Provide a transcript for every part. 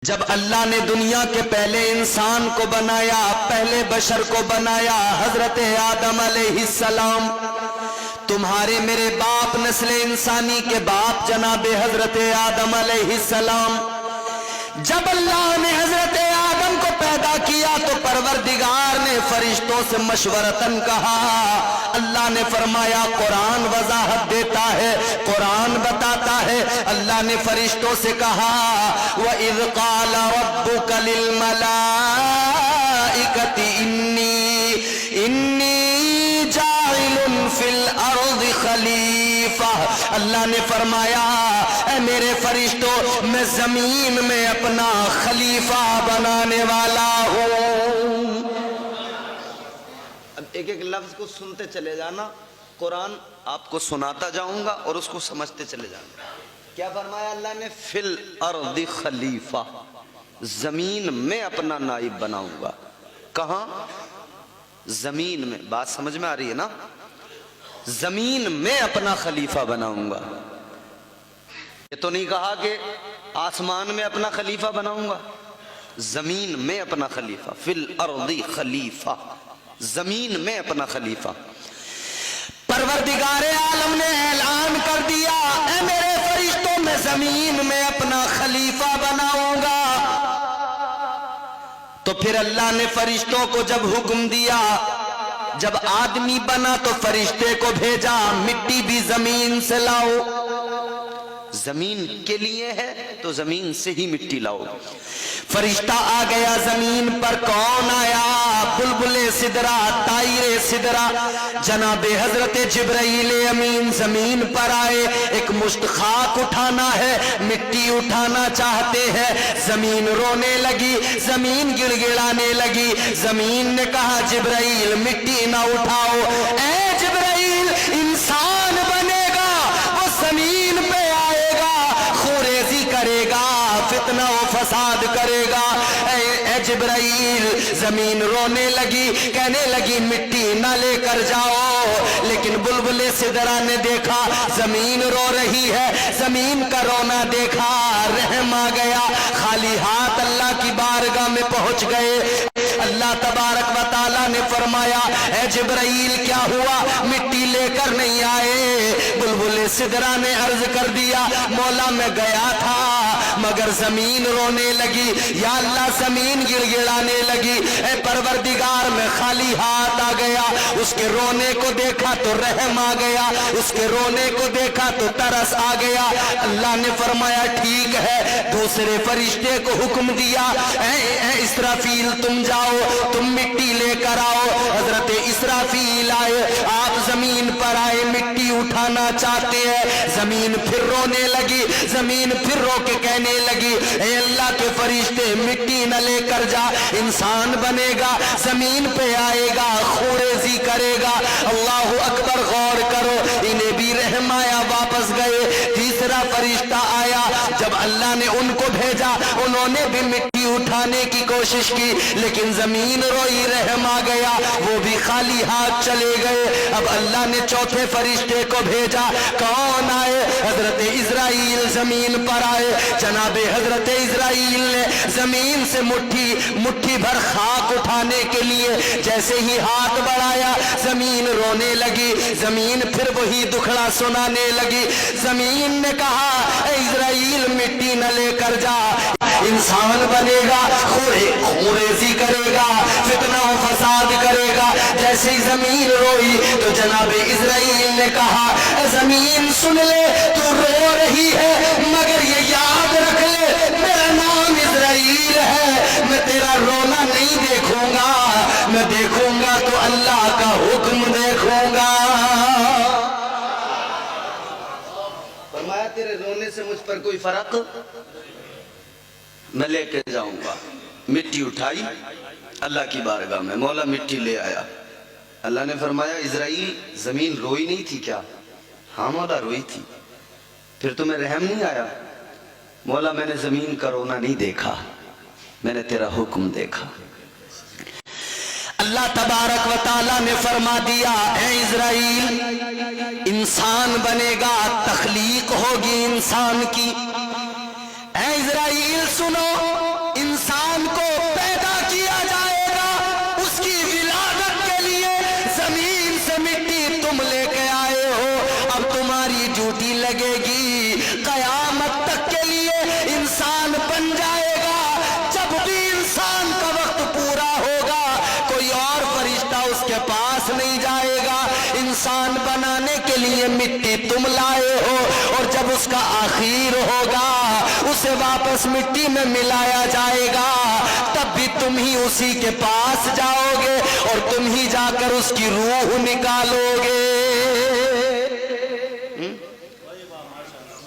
جب اللہ نے دنیا کے پہلے انسان کو بنایا، پہلے بشر کو بنایا، حضرت آدم علیہ السلام، تمہارے میرے باپ نسل انسانی کے باپ جناب حضرت آدم علیہ السلام، جب اللہ نے حضرت آدم کو پیدا کیا تو پروردگار نے فرشتوں سے مشورتاً کہا، اللہ نے فرمایا قرآن وضاحت دیتا ہے، قرآن بتاتا ہے، اللہ نے فرشتوں سے کہا وَإِذْ قَالَ رَبُّكَ لِلْمَلَائِكَةِ إِنِّي جَاعِلٌ فِي الْأَرْضِ خَلِيفَةً، اللہ نے فرمایا اے میرے فرشتوں میں زمین میں اپنا خلیفہ بنانے والا ہوں۔ اب ایک ایک لفظ کو سنتے چلے جانا، قرآن آپ کو سناتا جاؤں گا اور اس کو سمجھتے چلے جانا۔ کیا فرمایا اللہ نے؟ فی الارض خلیفہ، زمین میں اپنا نائب بناؤں گا۔ کہاں؟ زمین میں۔ بات سمجھ میں آ رہی ہے نا؟ زمین میں اپنا خلیفہ بناؤں گا۔ یہ تو نہیں کہا کہ آسمان میں اپنا خلیفہ بناؤں گا، زمین میں اپنا خلیفہ، فی الارض خلیفہ، زمین میں اپنا خلیفہ۔ پروردگار عالم نے اعلان کر دیا اے میرے فرشتوں میں زمین میں اپنا خلیفہ بناؤں گا۔ تو پھر اللہ نے فرشتوں کو جب حکم دیا، جب آدمی بنا تو فرشتے کو بھیجا مٹی بھی زمین سے لاؤ، زمین کے لیے ہے تو زمین سے ہی مٹی لاؤ۔ فرشتہ آ گیا زمین پر، کون آیا؟ بلبل سدرا، طائر سدرا، جناب حضرت جبرائیل امین زمین پر آئے۔ ایک مشت خاک اٹھانا ہے، مٹی اٹھانا چاہتے ہیں، زمین رونے لگی، زمین گڑ گڑانے لگی۔ زمین نے کہا جبرائیل مٹی نہ اٹھاؤ، اے جبرائیل انسان بنے گا، وہ زمین پہ آئے گا، خوریزی کرے گا، فتنہ و فساد کرے گا۔ اے جبرائیل، زمین رونے لگی، کہنے لگی مٹی نہ لے کر جاؤ، لیکن بلبل سدرا نے دیکھا زمین رو رہی ہے، زمین کا رونا دیکھا، رحم آ گیا، خالی ہاتھ اللہ کی بارگاہ میں پہنچ گئے۔ اللہ تبارک و تعالیٰ نے فرمایا اے جبرائیل کیا ہوا، مٹی لے کر نہیں آئے؟ بلبل سدرا نے عرض کر دیا مولا میں گیا تھا مگر زمین رونے لگی، یا اللہ زمین گڑ گڑانے لگی، اے پروردگار میں خالی ہاتھ آ گیا، اس کے رونے کو دیکھا تو رحم آ گیا، اس کے رونے کو دیکھا تو ترس آ گیا۔ اللہ نے فرمایا ٹھیک ہے، دوسرے فرشتے کو حکم دیا اے اسرافیل تم جاؤ، تم مٹی لے کر آؤ۔ حضرت اسرافیل آئے، آپ زمین پر آئے، مٹی اٹھانا چاہتے ہیں، زمین پھر رونے لگی، زمین پھر رو کے کہنے لگی اے اللہ کے فرشتے مٹی نہ لے کر جا، انسان بنے گا، زمین پہ آئے گا، خوریزی کرے گا۔ اللہ اکبر، غور کرو، انہیں بھی رحم آیا، واپس گئے۔ تیسرا فرشتہ آیا، جب اللہ نے ان کو بھیجا انہوں نے بھی مٹی اٹھانے کی کوشش کی، لیکن زمین روئی، رحم آ گیا، وہ بھی خالی ہاتھ چلے گئے۔ اب اللہ نے چوتھے فرشتے کو بھیجا، کون آئے؟ حضرت اسرائیل زمین پر آئے۔ جناب حضرت اسرائیل نے زمین سے مٹھی بھر خاک اٹھانے کے لیے جیسے ہی ہاتھ بڑھایا، زمین رونے لگی، زمین پھر وہی دکھڑا سنانے لگی۔ زمین نے کہا اے اسرائیل مٹی نہ لے کر جا، انسان بنے گا، خوریزی کرے گا، فتنہ و فساد کرے گا۔ جیسے ہی زمین روئی تو جناب اسرائیل نے کہا اے زمین سن لے، تو رو رہی ہے مگر یہ یاد رکھ لے میرا نام اسرائیل ہے، میں تیرا رونا نہیں دیکھوں گا، میں دیکھوں گا تو اللہ کا حکم دیکھوں گا۔ فرمایا تیرے رونے سے مجھ پر کوئی فرق میں لے کے جاؤں گا۔ مٹی اٹھائی اللہ کی بارگاہ میں، مولا مٹی لے آیا۔ اللہ نے فرمایا اسرائیل زمین روئی نہیں تھی کیا؟ ہاں مولا روئی تھی، پھر تمہیں رحم نہیں آیا؟ مولا میں نے زمین کا رونا نہیں دیکھا، میں نے تیرا حکم دیکھا۔ اللہ تبارک و تعالیٰ نے فرما دیا اے اسرائیل انسان بنے گا، تخلیق ہوگی انسان کی۔ اے اسرائیل سنو، लाए हो, और जब उसका आखिर होगा उसे वापस मिट्टी में मिलाया जाएगा, तब भी तुम ही उसी के पास जाओगे और तुम ही जाकर उसकी रूह निकालोगे।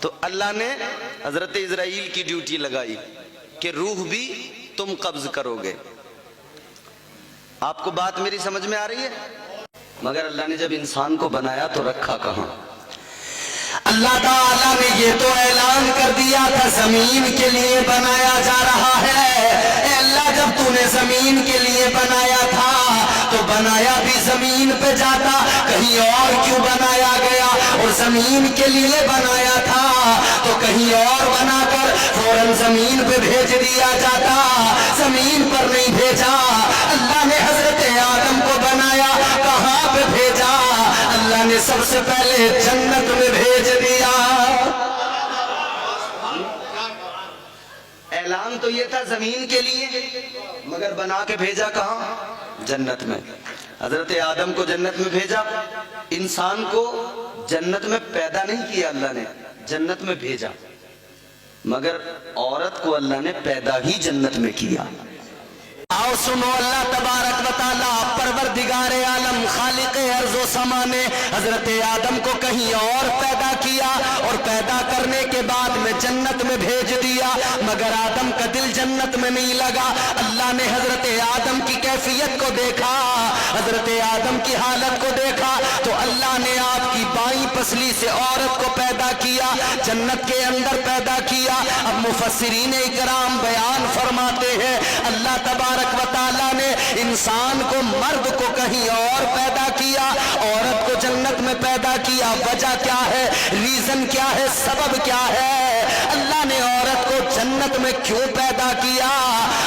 तो अल्लाह ने हजरत इजराइल की ड्यूटी लगाई कि रूह भी तुम कब्ज करोगे। आपको बात मेरी समझ में आ रही है? मगर अल्लाह ने जब इंसान को बनाया तो रखा कहां? अल्लाह ताला ने ये तो ऐलान कर दिया था जमीन के लिए बनाया जा रहा है। अल्लाह जब तूने जमीन के लिए बनाया था तो बनाया भी जमीन पे जाता, कहीं और क्यों बनाया गया? और जमीन के लिए बनाया था तो कहीं और बनाकर फौरन जमीन पे भेज दिया जाता, जमीन पर नहीं भेजा। अल्लाह ने हजरत आदम को बनाया, कहां पे भेजा? अल्लाह ने सबसे पहले जन्नत में भेज दिया। ऐलान तो ये था जमीन के लिए, मगर बना के भेजा कहां? जन्नत में। हजरत आदम को जन्नत में भेजा, इंसान को जन्नत में पैदा नहीं किया अल्लाह ने, जन्नत में भेजा। मगर औरत को अल्लाह ने पैदा ही जन्नत में किया। आओ सुनो, अल्लाह तबारक व तआला परवरदिगारे आलम खालिक़े अर्ज़ व समा ने हजरत आदम को कहीं और पैदा किया और पैदा करने के बाद में जन्नत में भेज दिया, मगर आदम का दिल जन्नत में नहीं लगा। अल्लाह ने हजरत आदम की कैफियत को देखा, हजरत आदम की हालत को देखा, तो अल्लाह ने आपकी बाईं पसली से औरत को पैदा किया, जन्नत के अंदर पैदा किया। अब मुफस्सिरीन इकराम बयान फरमाते हैं अल्लाह तबारक व तआला ने इंसान को, मर्द को कहीं और पैदा किया, औरत को जन्नत में पैदा किया। वजह क्या है? रीजन क्या है? सबब क्या है? अल्लाह ने औरत को जन्नत में क्यों पैदा किया?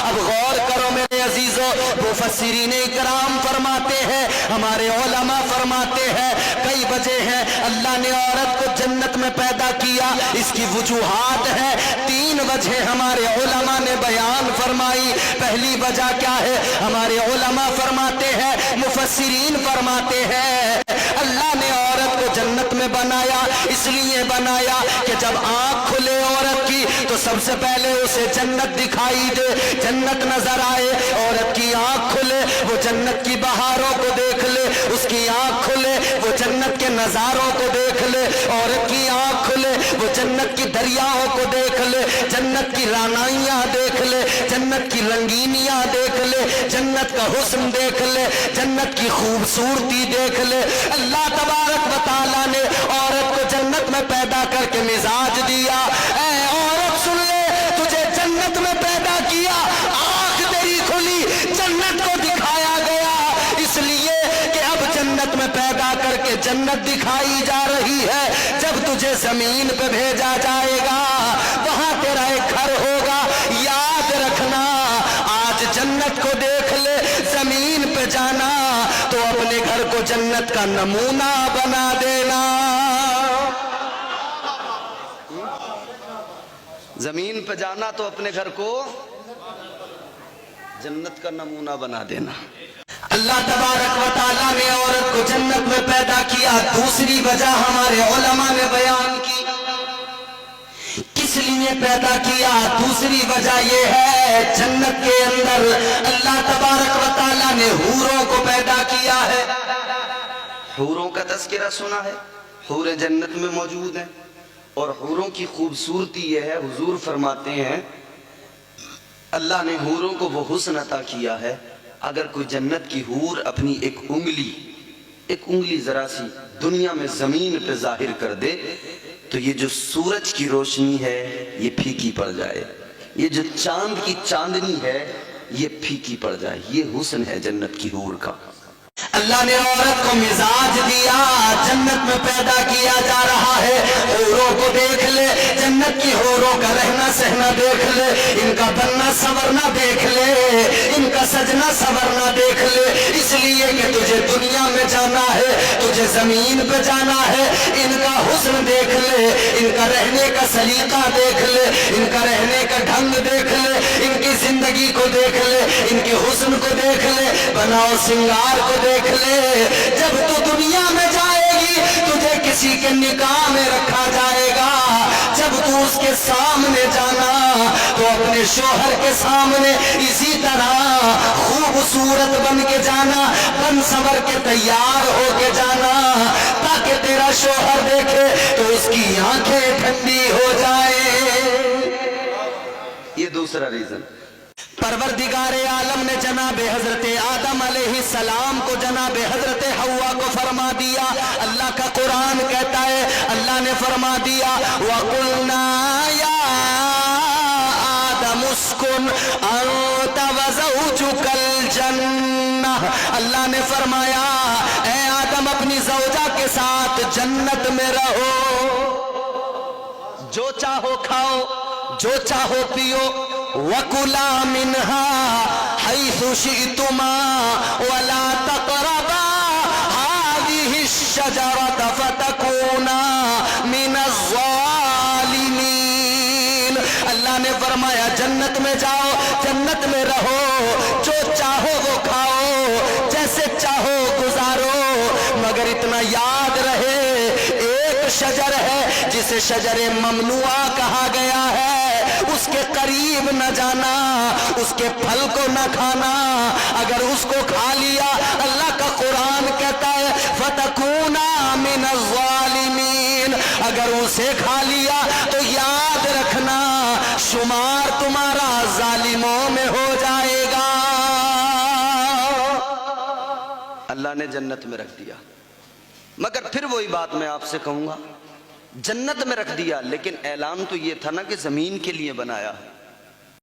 अब गौर करो मेरे अजीजों, मुफस्सिरीन इकराम फरमाते हैं, हमारे उलमा फरमाते हैं कई वजह हैं अल्लाह ने औरत को जन्नत में पैदा किया। इसकी वजूहात है, 3 वजह हमारे उलमा ने बयान फरमाई। पहली वजह क्या है? हमारे उलमा फरमाते हैं, मुफस्सिरीन फरमाते हैं अल्लाह ने औरत को जन्नत में बनाया, इसलिए बनाया कि जब आंख खुले औरत की तो सबसे पहले उसे जन्नत दिखाई दे, जन्नत नजर आए। औरत की आंख खुले, वो जन्नत की बहारों को देख ले, उसकी आंख खुले, वो जन्नत के नजारों को देख ले। औरत की आंख खुले, वो जन्नत की दरियाओं को देख ले, जन्नत की रानाइयां देख ले, जन्नत की रंगीनियां देख ले, जन्नत का हुस्न देख ले, जन्नत की खूबसूरती देख ले। अल्लाह तबारक व तआला ने औरत को जन्नत में पैदा करके मिजाज दिया। ऐ औरत सुन ले, तुझे जन्नत में पैदा किया, आंख तेरी खुली, जन्नत को दिखाया गया, इसलिए कि अब जन्नत में पैदा करके जन्नत दिखाई जा रही है। जब तुझे जमीन पे भेजा जाएगा वहां तेरा एक घर होगा। याद रखना, आज जन्नत को देख ले, जमीन पे जाना तो अपने घर को जन्नत का नमूना बना देना। जमीन पे जाना तो अपने घर को जन्नत का नमूना बना देना। अल्लाह तबारक व तआला ने औरत को जन्नत में पैदा किया। दूसरी वजह हमारे उलमा ने बयान की, किस लिए पैदा किया? दूसरी वजह यह है, जन्नत के अंदर अल्लाह तबारक व तआला ने हूरों को पैदा किया है। हूरों का तज़किरा सुना है, हूर जन्नत में मौजूद हैं और हूरों की खूबसूरती यह है, हुजूर फरमाते हैं अल्लाह ने हूरों को वो हुस्न अता किया है, अगर कोई जन्नत की हूर अपनी एक उंगली जरा सी दुनिया में जमीन पे जाहिर कर दे तो ये जो सूरज की रोशनी है ये फीकी पड़ जाए, ये जो चांद की चांदनी है ये फीकी पड़ जाए। ये हुस्न है जन्नत की हूर का। अल्लाह ने औरत को मिजाज दिया, जन्नत में पैदा किया जा रहा है। हूरों को देख ले, जन्नत की हूरों का रहना सहना देख ले, इनका बनना संवरना देख ले, इनका सजना संवरना देख ले। इसलिए कि तुझे दुनिया में जाना है, तुझे जमीन पे जाना है, इनका हुस्न देख ले, इनका रहने का सलीका देख ले, इनका रहने का ढंग देख ले, इनकी जिंदगी को देख ले, इनके हुस्न को देख ले, बनाओ सिंगार को देख ले। जब तू दुनिया में जाएगी तुझे किस किसी के निकाह में रखा जाएगा, जब तू उसके सामने जाना तो अपने शोहर के सामने इसी तरह खूबसूरत बन के जाना, बन सवर के तैयार होके जाना, ताकि तेरा शोहर देखे तो उसकी आंखें ठंडी हो जाए। ये दूसरा रीजन। परवरदिगारे आलम ने जनाब हजरत आदम अलैहिस्सलाम को जनाब हजरत हव्वा को फरमा दिया। अल्लाह का कुरान कहता है, अल्लाह ने फरमा दिया वकुलना या आदम उस्कुन अंता व ज़ौजुकल जन्नह। अल्लाह ने फरमाया ऐ आदम अपनी ज़ौजा के साथ जन्नत में रहो, जो चाहो खाओ, जो चाहो पियो, वकुला मिन्हा हैसु शि'तुमा वला तक़रबा हाज़िहि शजरत फतकूना मिनज़ ज़ालिमीन। अल्लाह ने फरमाया जन्नत में जाओ, जन्नत में रहो, जो चाहो वो खाओ, जैसे चाहो गुजारो, मगर इतना याद रहे एक शजर है जिसे शजरे ममनुआ कहा गया है, उसके करीब न जाना, उसके फल को न खाना। अगर उसको खा लिया, अल्लाह का कुरान कहता है फतकूना मिनज़ ज़ालिमीन, अगर उसे खा लिया तो याद रखना शुमार तुम्हारा जालिमों में हो जाएगा। अल्लाह ने जन्नत में रख दिया, मगर फिर वही बात मैं आपसे कहूंगा, जन्नत में रख दिया, लेकिन ऐलान तो ये था ना कि जमीन के लिए बनाया है।